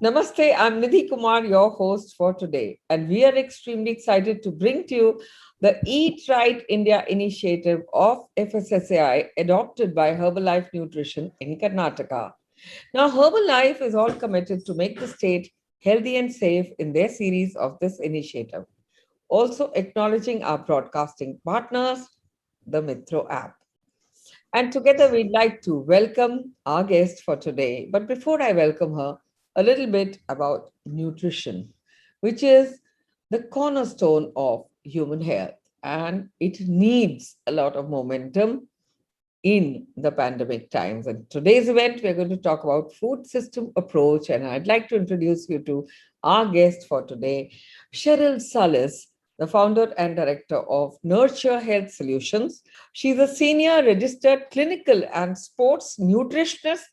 Namaste, I'm Nidhi Kumar, your host for today, and we are extremely excited to bring to you the Eat Right India initiative of FSSAI adopted by Herbalife Nutrition in Karnataka. Now, Herbalife is all committed to make the state healthy and safe in their series of this initiative. Also, acknowledging our broadcasting partners, the Mitro app. And together, we'd like to welcome our guest for today. But before I welcome her, a little bit about nutrition, which is the cornerstone of human health. And it needs a lot of momentum in the pandemic times. And today's event, we're going to talk about food system approach. And I'd like to introduce you to our guest for today, Sheryl Salis, the founder and director of Nurture Health Solutions. She's a senior registered clinical and sports nutritionist,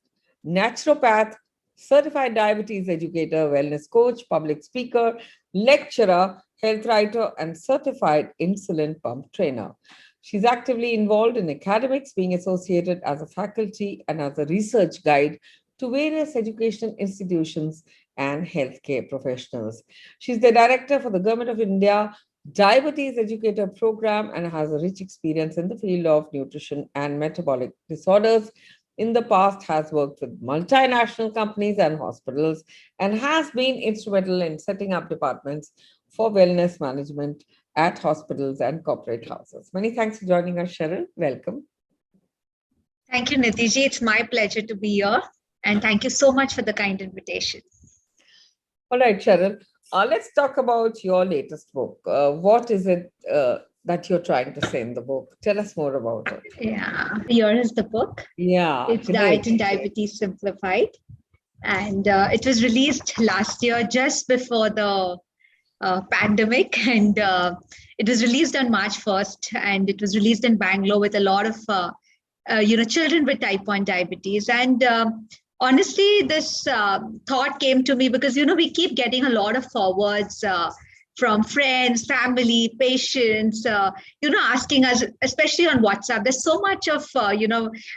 naturopath, certified diabetes educator, wellness coach, public speaker, lecturer, health writer, and certified insulin pump trainer. She's actively involved in academics, being associated as a faculty and as a research guide to various educational institutions and healthcare professionals. She's the director for the Government of India Diabetes Educator Program and has a rich experience in the field of nutrition and metabolic disorders. In the past, has worked with multinational companies and hospitals and has been instrumental in setting up departments for wellness management at hospitals and corporate houses. Many thanks for joining us, Sheryl. Welcome. Thank you, Nitiji. It's my pleasure to be here. And thank you so much for the kind invitation. All right, Sheryl. Let's talk about your latest book. What is it that you're trying to say in the book? Tell us more about it. Yeah, here is the book. Yeah. It's Diet and Diabetes Simplified. And it was released last year, just before the pandemic. And it was released on March 1st. And it was released in Bangalore with a lot of, children with type 1 diabetes. And honestly, this thought came to me because, we keep getting a lot of forwards from friends, family, patients, asking us, especially on WhatsApp. There's so much of,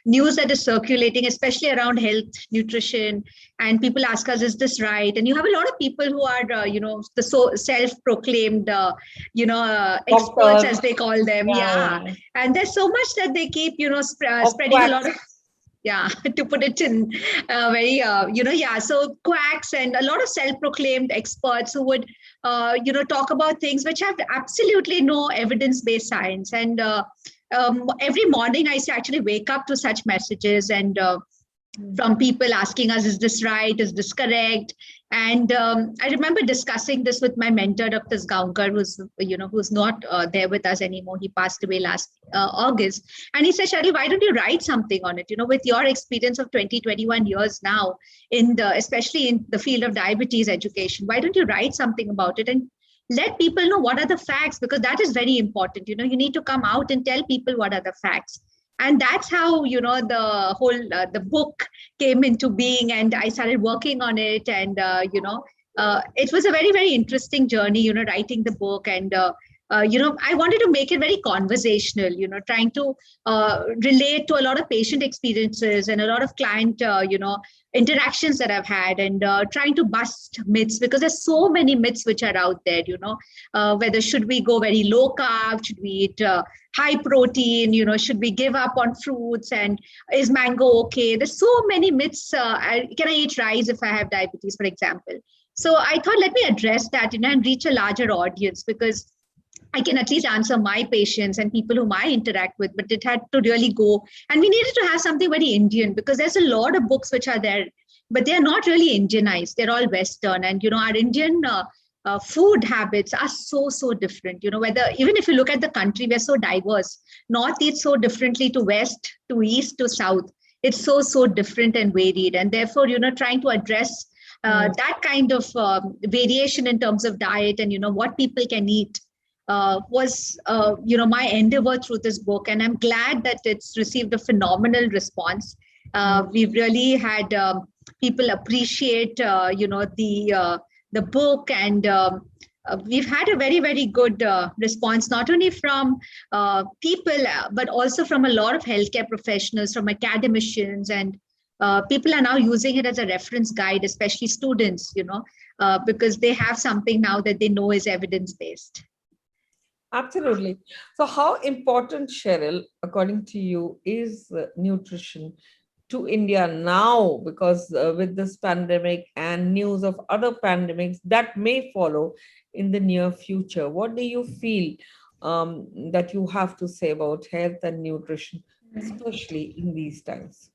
news that is circulating, especially around health, nutrition, and people ask us, is this right? And you have a lot of people who are, the self-proclaimed, experts, as they call them. Yeah. And there's so much that they keep, spreading a lot of, to put it in so quacks and a lot of self-proclaimed experts who would, talk about things which have absolutely no evidence-based science. And every morning I actually wake up to such messages and from people asking us, is this right? Is this correct? And I remember discussing this with my mentor, Dr. Gaonkar, who's not there with us anymore. He passed away last August. And he said, Sheryl, why don't you write something on it? With your experience of 21 years now, especially in the field of diabetes education, why don't you write something about it and let people know what are the facts? Because that is very important. You need to come out and tell people what are the facts. And that's how, the whole, the book came into being, and I started working on it. And, it was a very, very interesting journey, writing the book. And, I wanted to make it very conversational, trying to relate to a lot of patient experiences and a lot of client, interactions that I've had, and trying to bust myths, because there's so many myths which are out there, whether should we go very low carb, should we eat high protein, should we give up on fruits, and is mango okay? There's so many myths. Can I eat rice if I have diabetes, for example? So I thought, let me address that, and reach a larger audience, because I can at least answer my patients and people whom I interact with, but it had to really go. And we needed to have something very Indian, because there's a lot of books which are there, but they're not really Indianized. They're all Western. And, our Indian food habits are so different. Whether, even if you look at the country, we're so diverse. North eats so differently to West, to East, to South. It's so different and varied. And therefore, trying to address that kind of variation in terms of diet and, what people can eat. Was my endeavor through this book, and I'm glad that it's received a phenomenal response. We've really had people appreciate the book, and we've had a very, very good response, not only from people but also from a lot of healthcare professionals, from academicians, and People are now using it as a reference guide, especially students, because they have something now that they know is evidence based. Absolutely. So, how important, Cheryl, according to you, is nutrition to India now? Because with this pandemic and news of other pandemics that may follow in the near future, what do you feel that you have to say about health and nutrition, especially in these times?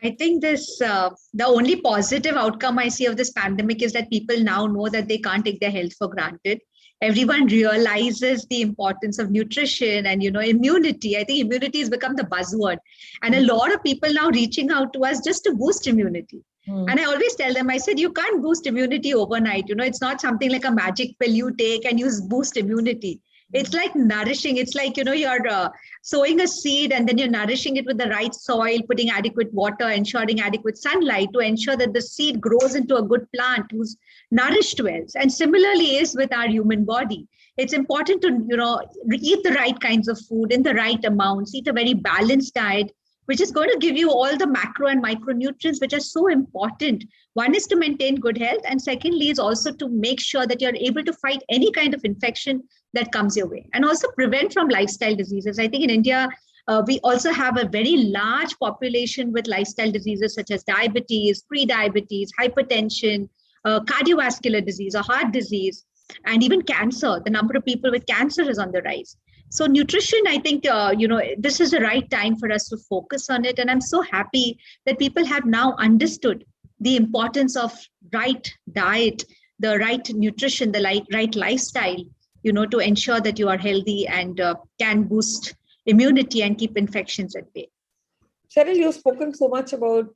I think the only positive outcome I see of this pandemic is that people now know that they can't take their health for granted. Everyone realizes the importance of nutrition and, immunity. I think immunity has become the buzzword. And a lot of people now reaching out to us just to boost immunity. Mm. And I always tell them, I said, you can't boost immunity overnight. It's not something like a magic pill you take and you boost immunity. It's like nourishing. It's like, you're sowing a seed and then you're nourishing it with the right soil, putting adequate water, ensuring adequate sunlight to ensure that the seed grows into a good plant who's nourished well. And similarly is with our human body. It's important to, eat the right kinds of food in the right amounts, eat a very balanced diet, which is going to give you all the macro and micronutrients, which are so important. One is to maintain good health. And secondly is also to make sure that you're able to fight any kind of infection that comes your way. And also prevent from lifestyle diseases. I think in India, we also have a very large population with lifestyle diseases such as diabetes, pre-diabetes, hypertension, cardiovascular disease or heart disease, and even cancer. The number of people with cancer is on the rise. So nutrition, I think, this is the right time for us to focus on it. And I'm so happy that people have now understood the importance of right diet, the right nutrition, the right lifestyle, to ensure that you are healthy and can boost immunity and keep infections at bay. Cheryl, you've spoken so much about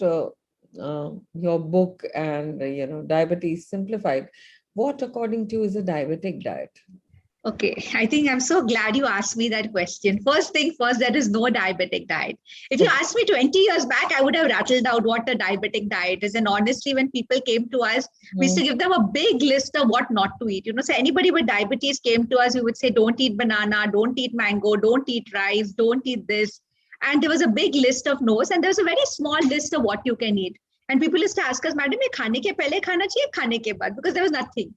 your book and, diabetes simplified. What, according to you, is a diabetic diet? Okay, I think I'm so glad you asked me that question. First thing first, there is no diabetic diet. If you asked me 20 years back, I would have rattled out what a diabetic diet is. And honestly, when people came to us, we used to give them a big list of what not to eat. So anybody with diabetes came to us, we would say, don't eat banana, don't eat mango, don't eat rice, don't eat this. And there was a big list of no's, and there's a very small list of what you can eat. And people used to ask us, Madam, ye khane ke pehle khana chahiye, khane ke baad, because there was nothing.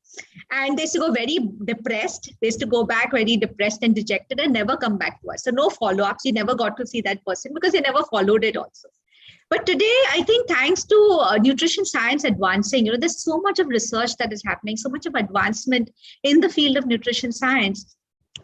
And they used to go very depressed. They used to go back very depressed and dejected and never come back to us. So no follow-ups. You never got to see that person because they never followed it also. But today, I think thanks to nutrition science advancing, there's so much of research that is happening, so much of advancement in the field of nutrition science,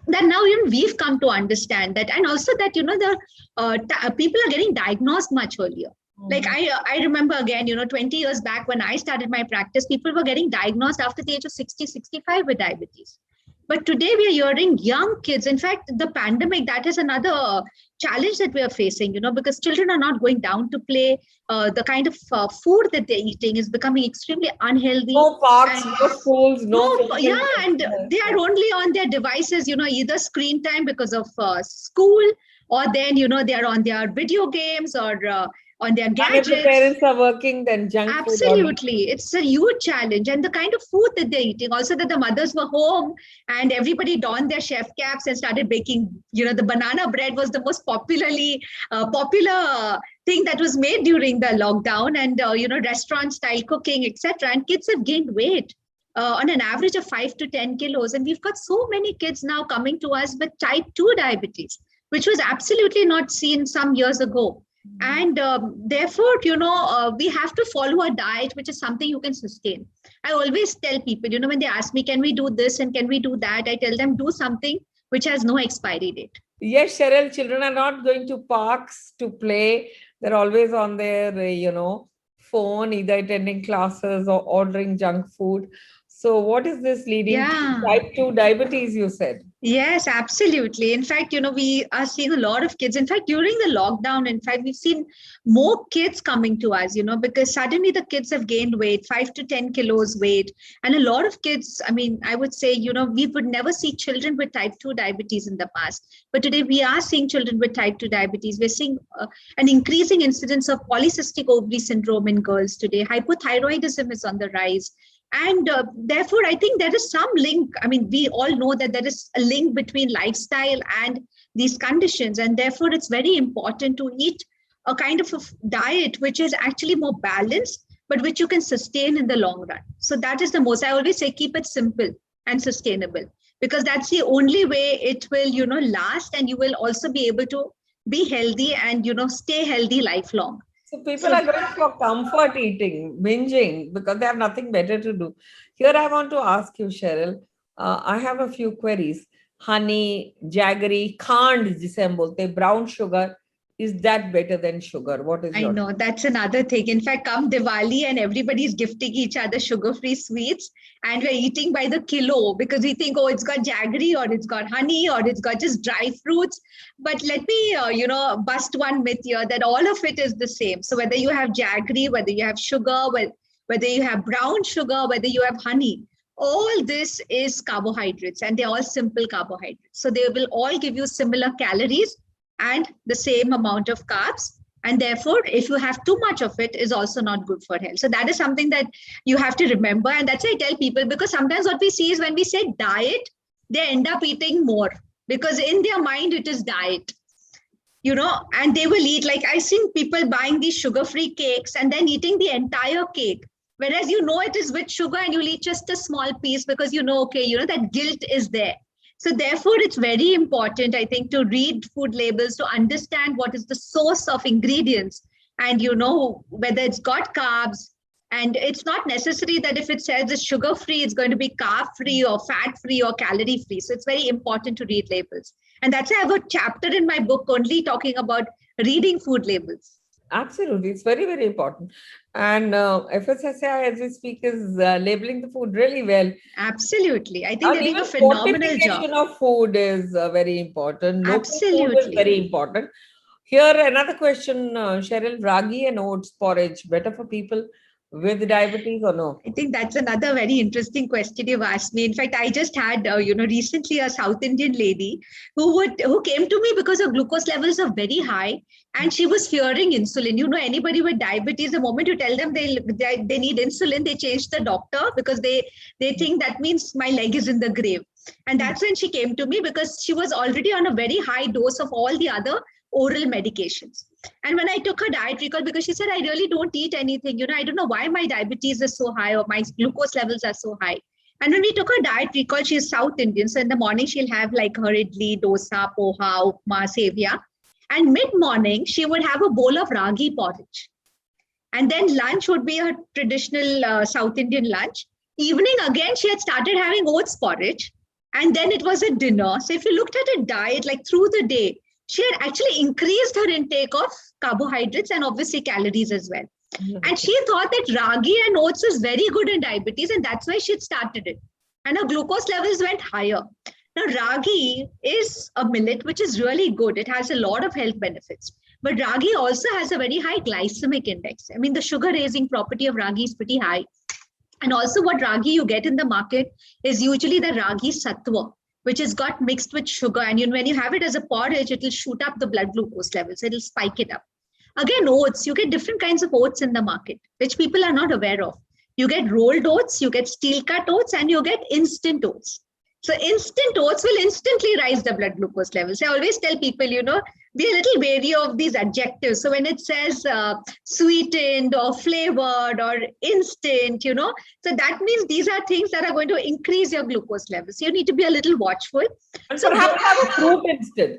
that now even we've come to understand that. And also that, people are getting diagnosed much earlier. Like I remember again, 20 years back when I started my practice, people were getting diagnosed after the age of 60, 65 with diabetes. But today we are hearing young kids. In fact, the pandemic, that is another challenge that we are facing, because children are not going down to play. The kind of food that they're eating is becoming extremely unhealthy. No parks, no schools, and they are only on their devices, either screen time because of school, or then, they are on their video games or on their gadgets. And if the parents are working, then junk food. Absolutely. It's a huge challenge. And the kind of food that they're eating, also that the mothers were home and everybody donned their chef caps and started baking. The banana bread was the most popular thing that was made during the lockdown, and, restaurant style cooking, etc. And kids have gained weight on an average of 5 to 10 kilos. And we've got so many kids now coming to us with type 2 diabetes, which was absolutely not seen some years ago. And therefore, we have to follow a diet, which is something you can sustain. I always tell people, when they ask me, can we do this and can we do that? I tell them, do something which has no expiry date. Yes, Cheryl, children are not going to parks to play. They're always on their, phone, either attending classes or ordering junk food. So what is this leading to? Type 2 diabetes, you said? Yes, absolutely. In fact, we are seeing a lot of kids. In fact, during the lockdown, we've seen more kids coming to us, because suddenly the kids have gained weight, 5 to 10 kilos weight. And a lot of kids, I would say, we would never see children with type 2 diabetes in the past. But today we are seeing children with type 2 diabetes. We're seeing an increasing incidence of polycystic ovary syndrome in girls today. Hypothyroidism is on the rise. And therefore, I think there is some link. We all know that there is a link between lifestyle and these conditions. And therefore, it's very important to eat a kind of a diet which is actually more balanced, but which you can sustain in the long run. So that is the most, I always say, keep it simple and sustainable, because that's the only way it will, last, and you will also be able to be healthy and, stay healthy lifelong. So people So are going for comfort eating, binging, because they have nothing better to do. Here I want to ask you, Cheryl. I have a few queries. Honey, jaggery, khand, जिसे हम बोलते हैं, brown sugar, is that better than sugar? What is I your? know that's another thing. In fact, come Diwali and everybody's gifting each other sugar-free sweets, and we're eating by the kilo because we think, oh, it's got jaggery or it's got honey or it's got just dry fruits. But let me, bust one myth here that all of it is the same. So whether you have jaggery, whether you have sugar, whether you have brown sugar, whether you have honey, all this is carbohydrates, and they're all simple carbohydrates. So they will all give you similar calories and the same amount of carbs, and therefore if you have too much of it is also not good for health. So that is something that you have to remember, and that's why I tell people, because sometimes what we see is when we say diet, they end up eating more because in their mind it is diet, and they will eat, like I've seen people buying these sugar-free cakes and then eating the entire cake, whereas it is with sugar, and you'll eat just a small piece because okay, that guilt is there. So therefore, it's very important, I think, to read food labels, to understand what is the source of ingredients, and whether it's got carbs. And it's not necessary that if it says it's sugar-free, it's going to be carb-free or fat-free or calorie-free. So it's very important to read labels. And that's why I have a chapter in my book only talking about reading food labels. Absolutely, it's very, very important. And FSSAI, as we speak, is labeling the food really well. Absolutely. I think And they're doing even a phenomenal job. fortification of food is very important. Local food is Absolutely. very important. Here, another question, Cheryl, ragi and oats porridge, better for people with diabetes or no? I think that's another very interesting question you've asked me. In fact, I just had, recently a South Indian lady who came to me because her glucose levels are very high, and she was fearing insulin. Anybody with diabetes, the moment you tell them they need insulin, they change the doctor because they think that means my leg is in the grave. And that's when she came to me, because she was already on a very high dose of all the other oral medications. And when I took her diet recall, because she said, I really don't eat anything, I don't know why my diabetes is so high or my glucose levels are so high. And when we took her diet recall, she's South Indian. So in the morning, she'll have like her idli, dosa, poha, upma, sevia. And mid-morning, she would have a bowl of ragi porridge. And then lunch would be her traditional South Indian lunch. Evening, again, she had started having oats porridge. And then it was a dinner. So if you looked at her diet, like through the day, she had actually increased her intake of carbohydrates and obviously calories as well. And she thought that ragi and oats is very good in diabetes, and that's why she started it. And her glucose levels went higher. Now, ragi is a millet which is really good. It has a lot of health benefits. But ragi also has a very high glycemic index. I mean, the sugar raising property of ragi is pretty high. And also what ragi you get in the market is usually the ragi sattva, which is got mixed with sugar. And when you have it as a porridge, it will shoot up the blood glucose levels. It will spike it up. Again, oats, you get different kinds of oats in the market, which people are not aware of. You get rolled oats, you get steel cut oats, and you get instant oats. So instant oats will instantly rise the blood glucose levels. I always tell people, be a little wary of these adjectives. So when it says sweetened or flavored or instant, so that means these are things that are going to increase your glucose levels. So you need to be a little watchful. And so perhaps have a fruit instead.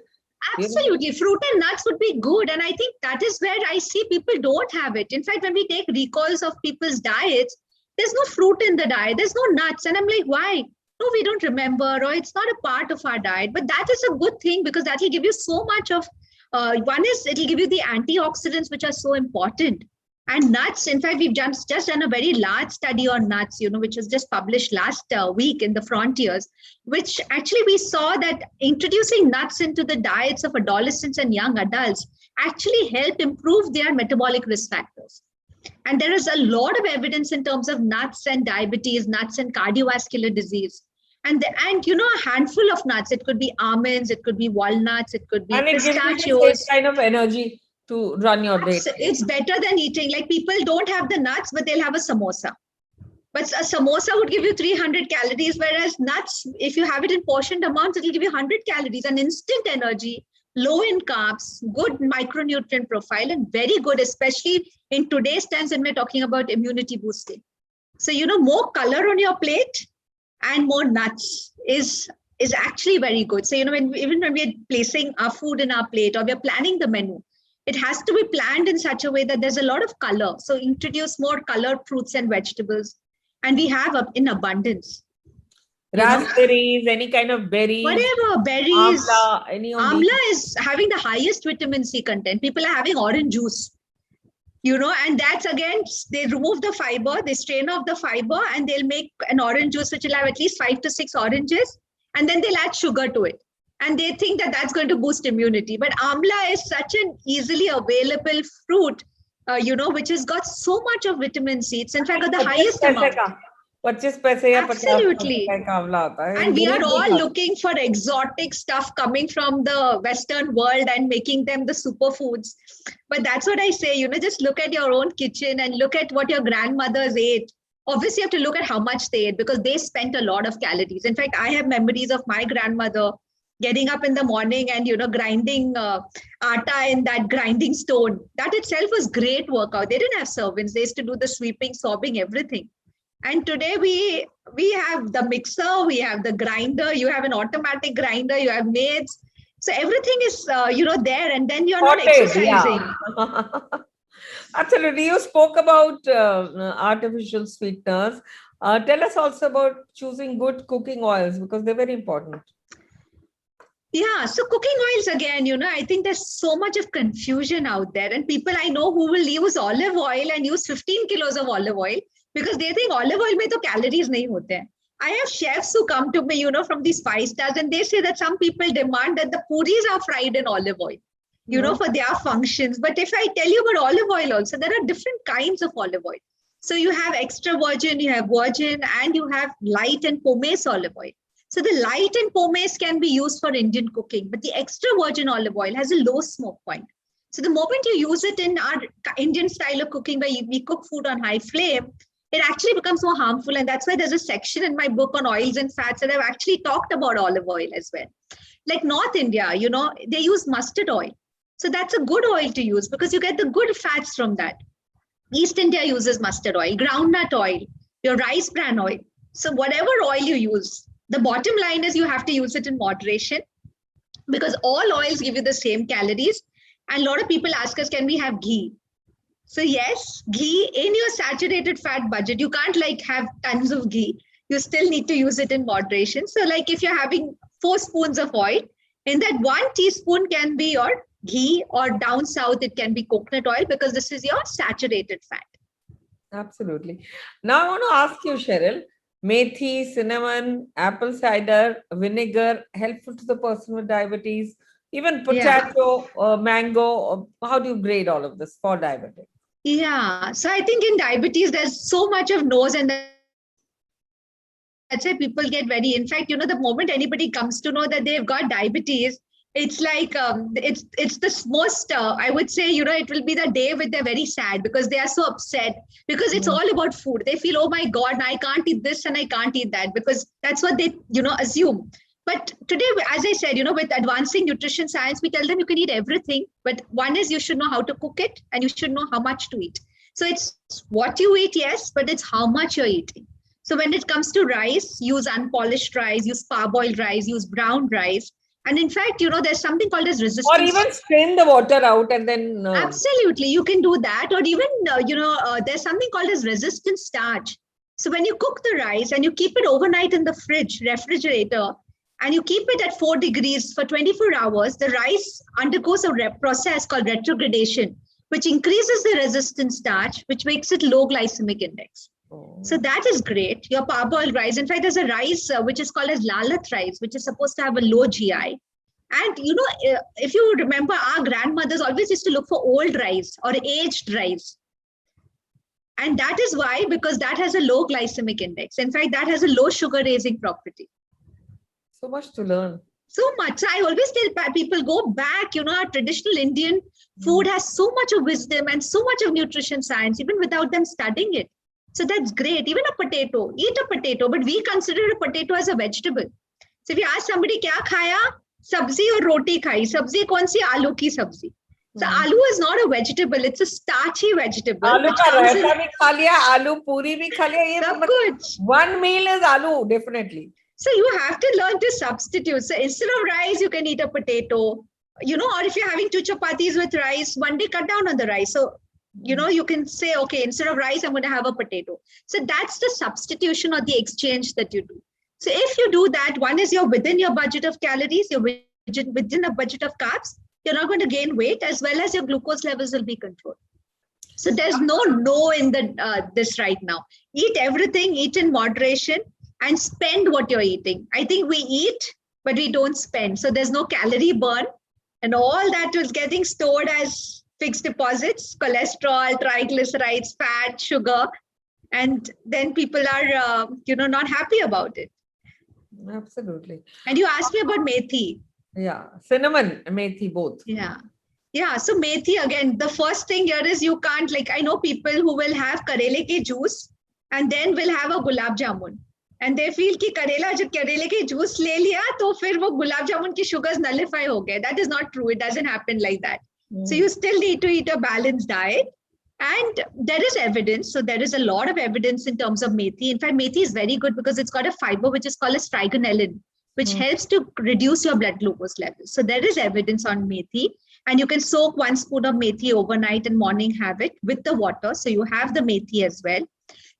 Absolutely. Fruit and nuts would be good. And I think that is where I see people don't have it. In fact, when we take recalls of people's diets, there's no fruit in the diet. There's no nuts. And I'm like, why? No, we don't remember, or it's not a part of our diet. But that is a good thing, because that will give you so much of, one is it will give you the antioxidants, which are so important. And nuts, in fact, we've just done a very large study on nuts, which was just published last week in the Frontiers, which actually we saw that introducing nuts into the diets of adolescents and young adults actually help improve their metabolic risk factors. And there is a lot of evidence in terms of nuts and diabetes, nuts and cardiovascular disease. And a handful of nuts, it could be almonds, it could be walnuts, it could be pistachios. And it gives you kind of energy to run your day. It's better than eating. Like, people don't have the nuts, but they'll have a samosa. But a samosa would give you 300 calories, whereas nuts, if you have it in portioned amounts, it'll give you 100 calories and instant energy low in carbs, good micronutrient profile, and very good, especially in today's times when we're talking about immunity boosting. So, more color on your plate and more nuts is actually very good. So, even when we're placing our food in our plate or we're planning the menu, it has to be planned in such a way that there's a lot of color. So introduce more colored fruits and vegetables, and we have in abundance. Raspberries, any kind of berries, whatever berries. amla, any of these. Amla is having the highest vitamin C content. People are having orange juice, and that's again, they remove the fiber, they strain off the fiber, and they'll make an orange juice which will have at least 5 to 6 oranges, and then they'll add sugar to it. And they think that that's going to boost immunity. But amla is such an easily available fruit, which has got so much of vitamin C. It's in fact got the highest amount. 25 paise ya 50 Absolutely. paise ka amla hota hai. And we are all looking for exotic stuff coming from the Western world and making them the superfoods. But that's what I say, just look at your own kitchen and look at what your grandmothers ate. Obviously, you have to look at how much they ate because they spent a lot of calories. In fact, I have memories of my grandmother getting up in the morning and, grinding atta in that grinding stone. That itself was great workout. They didn't have servants. They used to do the sweeping, sobbing, everything. And today we have the mixer, we have the grinder, you have an automatic grinder, you have maids. So everything is, there, and then you're not exercising. Yeah. Absolutely. You spoke about artificial sweeteners. Tell us also about choosing good cooking oils because they're very important. Yeah, so cooking oils again, I think there's so much of confusion out there, and people I know who will use olive oil and use 15 kilos of olive oil because they think olive oil mein to calories nahi hote hain. I have chefs who come to me, from these 5 stars, and they say that some people demand that the puris are fried in olive oil, for their functions. But if I tell you about olive oil also, there are different kinds of olive oil. So you have extra virgin, you have virgin, and you have light and pomace olive oil. So the light and pomace can be used for Indian cooking, but the extra virgin olive oil has a low smoke point. So the moment you use it in our Indian style of cooking, where we cook food on high flame, it actually becomes more harmful. And that's why there's a section in my book on oils and fats that I've actually talked about olive oil as well. Like North India, they use mustard oil. So that's a good oil to use because you get the good fats from that. East India uses mustard oil, groundnut oil, your rice bran oil. So whatever oil you use, the bottom line is you have to use it in moderation because all oils give you the same calories. And a lot of people ask us, can we have ghee? So yes, ghee in your saturated fat budget, you can't have tons of ghee. You still need to use it in moderation. So if you're having 4 spoons of oil, in that 1 teaspoon can be your ghee, or down south, it can be coconut oil because this is your saturated fat. Absolutely. Now I want to ask you, Sheryl, methi, cinnamon, apple cider, vinegar, helpful to the person with diabetes, even potato, mango. How do you grade all of this for diabetes? Yeah, so I think in diabetes, there's so much of no's, and that's why people get in fact, the moment anybody comes to know that they've got diabetes, it's like, it's the most, I would say, it will be the day when they're very sad because they are so upset because it's all about food. They feel, oh my God, I can't eat this and I can't eat that because that's what they, assume. But today, as I said, with advancing nutrition science, we tell them you can eat everything. But one is you should know how to cook it and you should know how much to eat. So it's what you eat, yes, but it's how much you're eating. So when it comes to rice, use unpolished rice, use parboiled rice, use brown rice. And in fact, there's something called as resistance. Or even strain the water out and then... Absolutely, you can do that. Or even, there's something called as resistant starch. So when you cook the rice and you keep it overnight in the refrigerator, and you keep it at 4 degrees for 24 hours, the rice undergoes a process called retrogradation, which increases the resistant starch, which makes it low glycemic index. So that is great. Your parboiled rice. In fact, there's a rice which is called as lalat rice, which is supposed to have a low GI. And, if you remember, our grandmothers always used to look for old rice or aged rice. And that is why, because that has a low glycemic index. In fact, that has a low sugar raising property. So much to learn. So much. So I always tell people, go back, our traditional Indian food has so much of wisdom and so much of nutrition science, even without them studying it. So that's great. Even a potato, eat a potato, but we consider a potato as a vegetable. So if you ask somebody, kya khaya? सब्जी और रोटी खाई. सब्जी कौन सी? आलू की सब्जी. So aloo is not a vegetable, it's a starchy vegetable. आलू का रायता भी खा लिया, आलू पूरी भी खा लिया, ये सब कुछ. One meal is aloo, definitely. So you have to learn to substitute. So instead of rice, you can eat a potato, or if you're having 2 chapatis with rice, one day cut down on the rice. So, you can say, okay, instead of rice, I'm going to have a potato. So that's the substitution or the exchange that you do. So if you do that, one is you're within your budget of calories, you're within a budget of carbs, you're not going to gain weight, as well as your glucose levels will be controlled. So there's no in this right now. Eat everything, eat in moderation, and spend what you're eating. I think we eat, but we don't spend. So there's no calorie burn, and all that is getting stored as fixed deposits, cholesterol, triglycerides, fat, sugar, and then people are, not happy about it. Absolutely. And you asked me about methi. Yeah, cinnamon, methi, both. Yeah. So methi, again, the first thing here is you can't, I know people who will have karele ke juice and then will have a gulab jamun. And they feel कि करेला जब करेले के juice ले लिया तो फिर वो गुलाब जामुन की sugars nullify हो गए. That is not true. It doesn't happen like that. So you still need to eat a balanced diet. And there is evidence. So there is a lot of evidence in terms of methi. In fact, methi is very good because it's got a fiber which is called as trigonelin, which helps to reduce your blood glucose levels. So there is evidence on methi. And you can soak 1 spoon of methi overnight and morning have it with the water. So you have the methi as well.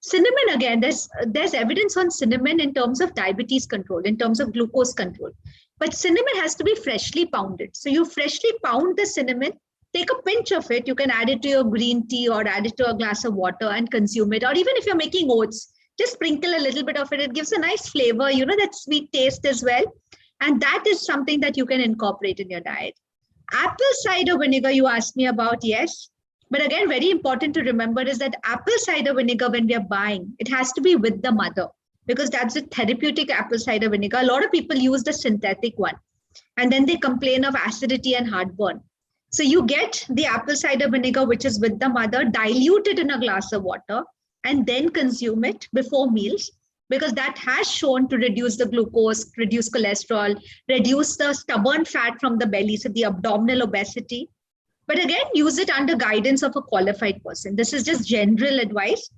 Cinnamon, again, there's evidence on cinnamon in terms of diabetes control, in terms of glucose control. But cinnamon has to be freshly pounded. So you freshly pound the cinnamon, take a pinch of it. You can add it to your green tea or add it to a glass of water and consume it. Or even if you're making oats, just sprinkle a little bit of it. It gives a nice flavor, that sweet taste as well. And that is something that you can incorporate in your diet. Apple cider vinegar, you asked me about, yes. But again, very important to remember is that apple cider vinegar, when we are buying, it has to be with the mother because that's a therapeutic apple cider vinegar. A lot of people use the synthetic one and then they complain of acidity and heartburn. So you get the apple cider vinegar, which is with the mother, dilute it in a glass of water and then consume it before meals because that has shown to reduce the glucose, reduce cholesterol, reduce the stubborn fat from the belly, so the abdominal obesity. But again, use it under guidance of a qualified person. This is just general advice,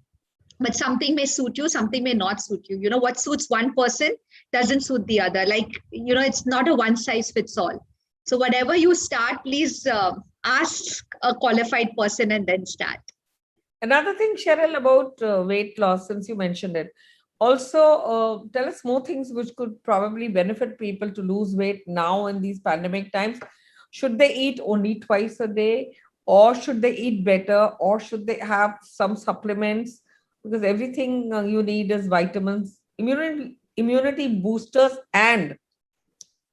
but something may suit you, something may not suit you. What suits one person doesn't suit the other. It's not a one size fits all. So whatever you start, please ask a qualified person and then start. Another thing, Sheryl, about weight loss, since you mentioned it, also tell us more things which could probably benefit people to lose weight now in these pandemic times. Should they eat only twice a day, or should they eat better, or should they have some supplements? Because everything you need is vitamins, immunity boosters, and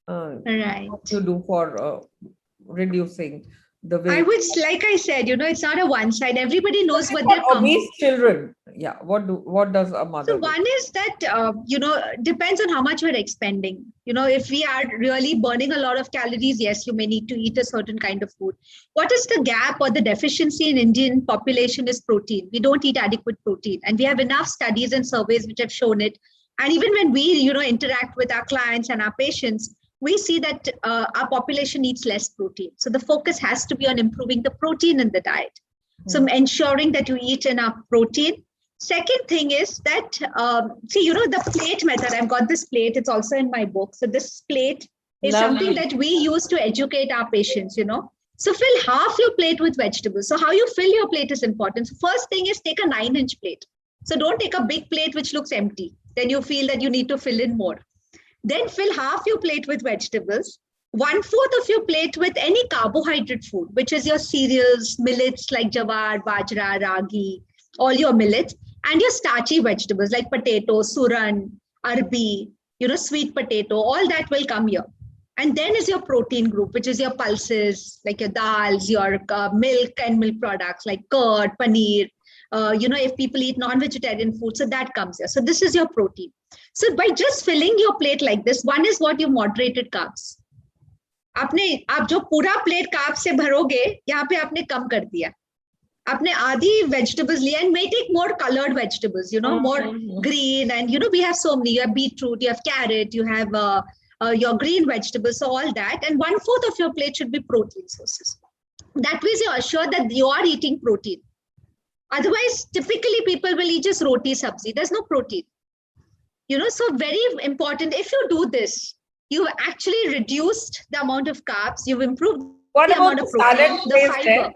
what you do for reducing the weight. I would, like I said, it's not a one side. Everybody knows what they're obese children. Yeah. What does a mother do? So one is that, depends on how much we're expending. If we are really burning a lot of calories, yes, you may need to eat a certain kind of food. What is the gap or the deficiency in Indian population is protein. We don't eat adequate protein. And we have enough studies and surveys which have shown it. And even when we, interact with our clients and our patients, we see that our population needs less protein. So the focus has to be on improving the protein in the diet. So ensuring that you eat enough protein. Second thing is that, the plate method, I've got this plate, it's also in my book. So this plate is something that we use to educate our patients, So fill half your plate with vegetables. So how you fill your plate is important. So first thing is take a 9-inch plate. So don't take a big plate which looks empty. Then you feel that you need to fill in more. Then fill half your plate with vegetables, 1/4 of your plate with any carbohydrate food, which is your cereals, millets like jawar, bajra, ragi, all your millets, and your starchy vegetables like potato, suran, arbi, sweet potato, all that will come here. And then is your protein group, which is your pulses, like your dals, your milk and milk products like curd, paneer, if people eat non-vegetarian food, so that comes here. So this is your protein. So by just filling your plate like this, one is what you moderated carbs. आप जो पूरा plate carb से भरोगे, यहाँ पे आपने कम कर दिया. आपने आधी vegetables लिया and may take more colored vegetables, more green, and we have so many. You have beetroot, you have carrot, you have your green vegetables, so all that. And 1/4 of your plate should be protein sources. That way, you assure that you are eating protein. Otherwise, typically people will eat just roti sabzi. There's no protein. So very important. If you do this, you've actually reduced the amount of carbs. You've improved What the about amount the of protein, salad the taste? fiber.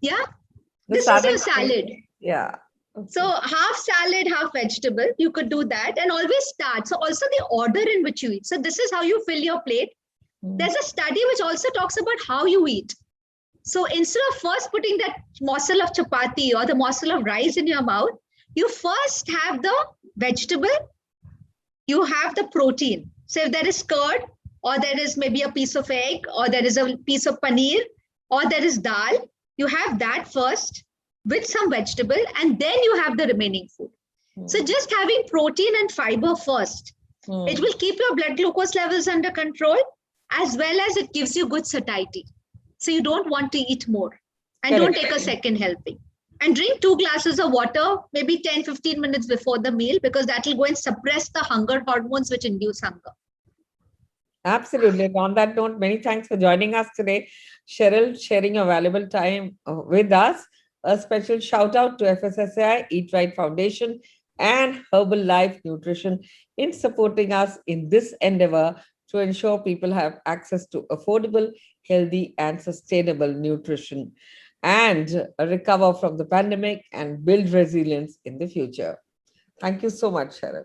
Yeah. This is your salad. Yeah. Okay. So half salad, half vegetable. You could do that, and always start. So also the order in which you eat. So this is how you fill your plate. There's a study which also talks about how you eat. So instead of first putting that morsel of chapati or the morsel of rice in your mouth, you first have the vegetable, you have the protein. So if there is curd, or there is maybe a piece of egg, or there is a piece of paneer, or there is dal, you have that first with some vegetable, and then you have the remaining food. So just having protein and fiber first, it will keep your blood glucose levels under control, as well as it gives you good satiety. So you don't want to eat more, and don't take a second helping. And drink 2 glasses of water, maybe 10-15 minutes before the meal, because that will go and suppress the hunger hormones which induce hunger. Absolutely. And on that note, many thanks for joining us today, Sheryl, sharing your valuable time with us. A special shout out to FSSAI, Eat Right Foundation, and Herbal Life Nutrition in supporting us in this endeavor to ensure people have access to affordable, healthy, and sustainable nutrition and recover from the pandemic and build resilience in the future. Thank you so much, Sheryl.